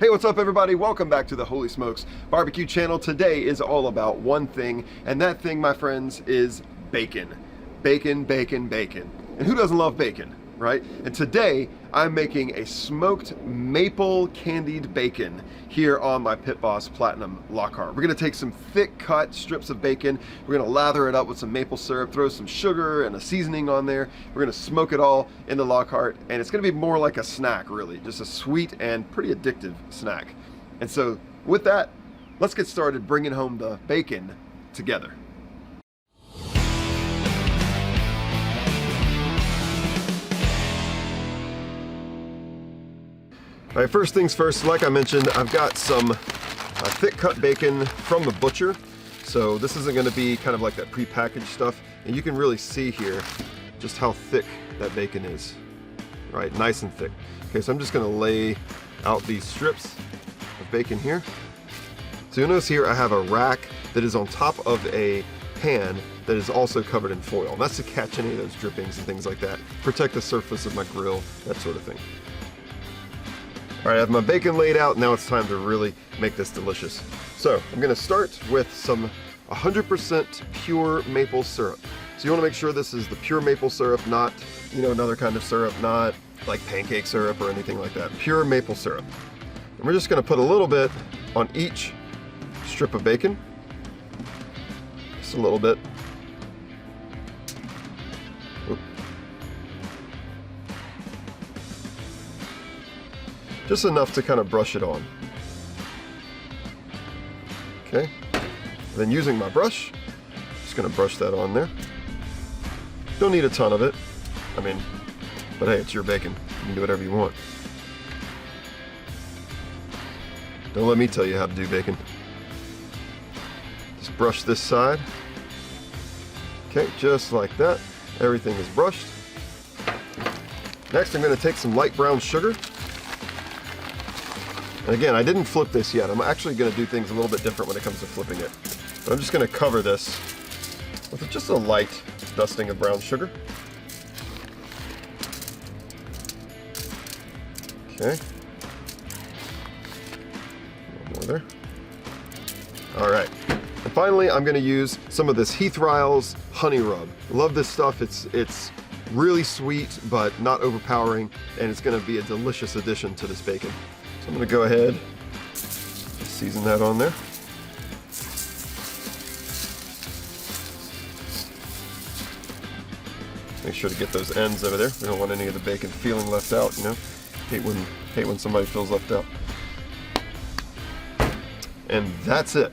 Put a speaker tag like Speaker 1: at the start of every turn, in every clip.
Speaker 1: Hey, what's up everybody? Welcome back to the Holy Smokes Barbecue channel. Today is all about one thing, and that thing, my friends, is bacon. Bacon, bacon, bacon. And who doesn't love bacon, right? And today, I'm making a smoked maple candied bacon here on my Pit Boss Platinum Lockhart. We're gonna take some thick cut strips of bacon, we're gonna lather it up with some maple syrup, throw some sugar and a seasoning on there. We're gonna smoke it all in the Lockhart, and it's gonna be more like a snack, really. Just a sweet and pretty addictive snack. And so with that, let's get started bringing home the bacon together. All right, first things first, like I mentioned, I've got some thick cut bacon from the butcher. So this isn't gonna be kind of like that pre-packaged stuff. And you can really see here just how thick that bacon is, right? Nice and thick. Okay, so I'm just gonna lay out these strips of bacon here. So you'll notice here I have a rack that is on top of a pan that is also covered in foil. And that's to catch any of those drippings and things like that. Protect the surface of my grill, that sort of thing. All right, I have my bacon laid out. Now it's time to really make this delicious. So I'm gonna start with some 100% pure maple syrup. So you wanna make sure this is the pure maple syrup, not, another kind of syrup, not like pancake syrup or anything like that. Pure maple syrup. And we're just gonna put a little bit on each strip of bacon. Just a little bit. Just enough to kind of brush it on. Okay, then using my brush, just gonna brush that on there. Don't need a ton of it, but hey, it's your bacon. You can do whatever you want. Don't let me tell you how to do bacon. Just brush this side. Okay, just like that. Everything is brushed. Next, I'm gonna take some light brown sugar. And again, I didn't flip this yet. I'm actually going to do things a little bit different when it comes to flipping it. But I'm just going to cover this with just a light dusting of brown sugar. Okay. A little more there. All right. And finally, I'm going to use some of this Heath Ryle's honey rub. Love this stuff. It's really sweet, but not overpowering, and it's going to be a delicious addition to this bacon. So I'm going to go ahead and season that on there. Make sure to get those ends over there. We don't want any of the bacon feeling left out, Hate when somebody feels left out. And that's it.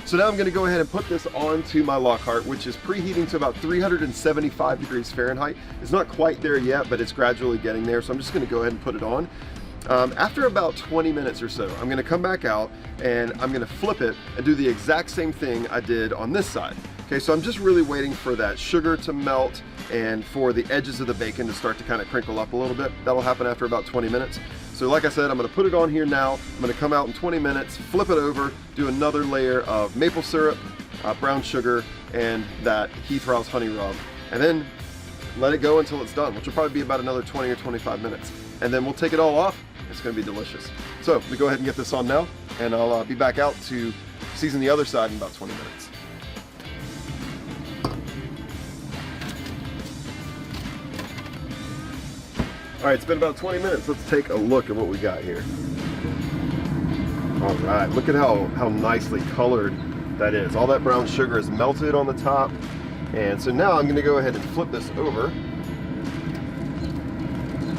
Speaker 1: So now I'm going to go ahead and put this onto my Lockhart, which is preheating to about 375 degrees Fahrenheit. It's not quite there yet, but it's gradually getting there. So I'm just going to go ahead and put it on. After about 20 minutes or so, I'm going to come back out and I'm going to flip it and do the exact same thing I did on this side. Okay, so I'm just really waiting for that sugar to melt and for the edges of the bacon to start to kind of crinkle up a little bit. That'll happen after about 20 minutes. So like I said, I'm going to put it on here now. I'm going to come out in 20 minutes, flip it over, do another layer of maple syrup, brown sugar, and that Heath Ryle's honey rub, and then let it go until it's done, which will probably be about another 20 or 25 minutes. And then we'll take it all off. It's going to be delicious. So we go ahead and get this on now, and I'll be back out to season the other side in about 20 minutes. All right, it's been about 20 minutes. Let's take a look at what we got here. All right, look at how nicely colored that is. All that brown sugar is melted on the top. And so now I'm going to go ahead and flip this over.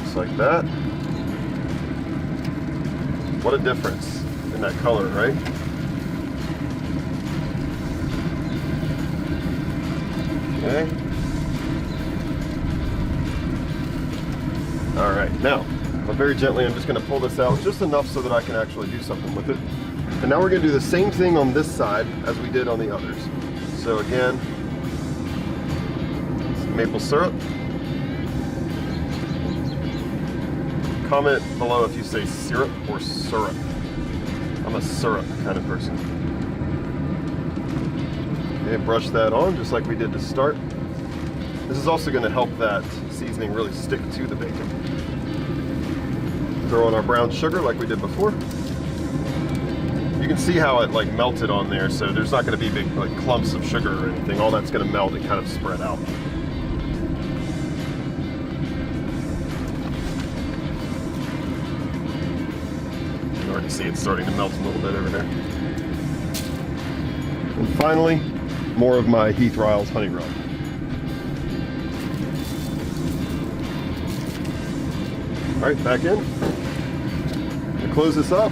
Speaker 1: Just like that. What a difference in that color, right? Okay. All right, now, very gently, I'm just gonna pull this out just enough so that I can actually do something with it. And now we're gonna do the same thing on this side as we did on the others. So again, some maple syrup. Comment below if you say syrup or syrup. I'm a syrup kind of person. Okay, brush that on just like we did to start. This is also going to help that seasoning really stick to the bacon. Throw in our brown sugar like we did before. You can see how it like melted on there, so there's not going to be big like clumps of sugar or anything. All that's going to melt and kind of spread out. You can already see it's starting to melt a little bit over there. And finally, more of my Heath Riles honey rub. All right, back in. I'll close this up.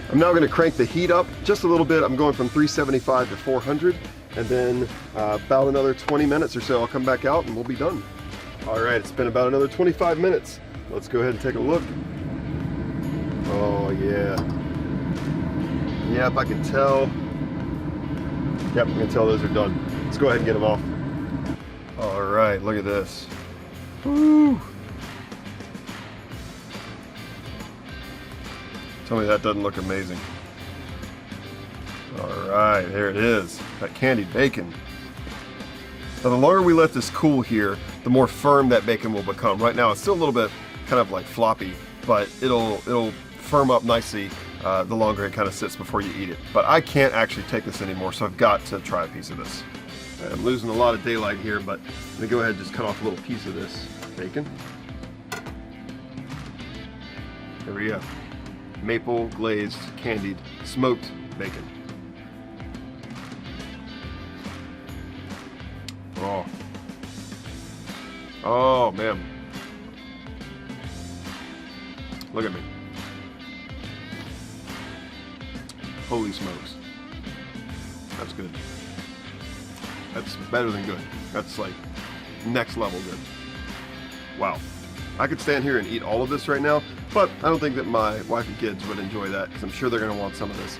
Speaker 1: I'm now going to crank the heat up just a little bit. I'm going from 375 to 400, and then about another 20 minutes or so, I'll come back out and we'll be done. All right, it's been about another 25 minutes. Let's go ahead and take a look. Oh yeah. Yep, I can tell. Yep, I can tell those are done. Let's go ahead and get them off. All right, look at this. Woo. Tell me that doesn't look amazing. All right, there it is, that candied bacon. Now the longer we let this cool here, the more firm that bacon will become. Right now it's still a little bit kind of like floppy, but it'll firm up nicely the longer it kind of sits before you eat it. But I can't actually take this anymore, so I've got to try a piece of this. I'm losing a lot of daylight here, but let me go ahead and just cut off a little piece of this bacon. There we go. Maple glazed, candied, smoked bacon. Oh. Oh man. Look at me. Holy smokes. That's good. That's better than good. That's like next level good. Wow. I could stand here and eat all of this right now, but I don't think that my wife and kids would enjoy that because I'm sure they're going to want some of this.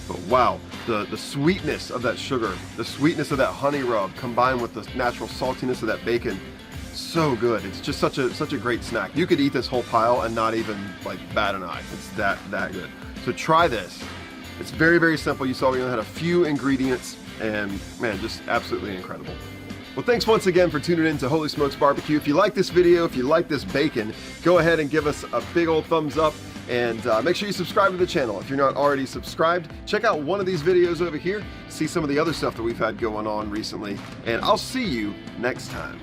Speaker 1: But wow, the sweetness of that sugar, the sweetness of that honey rub combined with the natural saltiness of that bacon, so good. It's just such a great snack. You could eat this whole pile and not even like bat an eye. It's that good. So try this. It's very, very simple. You saw we only had a few ingredients and man, just absolutely incredible. Well, thanks once again for tuning in to Holy Smokes Barbecue. If you like this video, if you like this bacon, go ahead and give us a big old thumbs up and make sure you subscribe to the channel. If you're not already subscribed, check out one of these videos over here, see some of the other stuff that we've had going on recently, and I'll see you next time.